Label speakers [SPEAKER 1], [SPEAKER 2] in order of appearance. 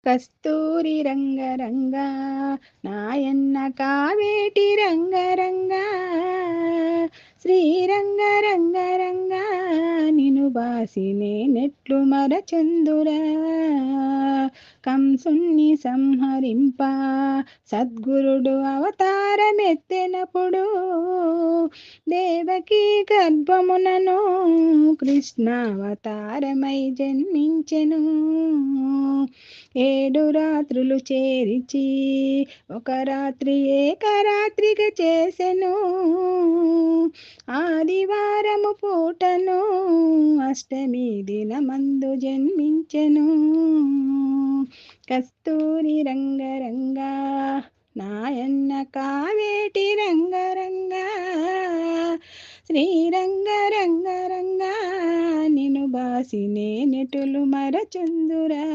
[SPEAKER 1] కస్తూరి రంగరంగా నాయన్న కావేటి రంగరంగా శ్రీరంగ రంగరంగా నిను బాసి నేనెట్లు మరచందురా కంసుని సంహరింప సద్గురుడు అవతారమెత్తెనప్పుడు దేవకీ గర్భమునను కృష్ణావతారమై జన్మించెను 7 రాత్రులు చేరిచి ఒక రాత్రి ఏకరాత్రిగా చేసెను ఆదివారము పూటను అష్టమి దినమందు జన్మించెను కస్తూరి రంగరంగా నాయన్న కావేటి రంగరంగా శ్రీరంగ రంగరంగా నిను బాసి నేనెటులు మరచుందురా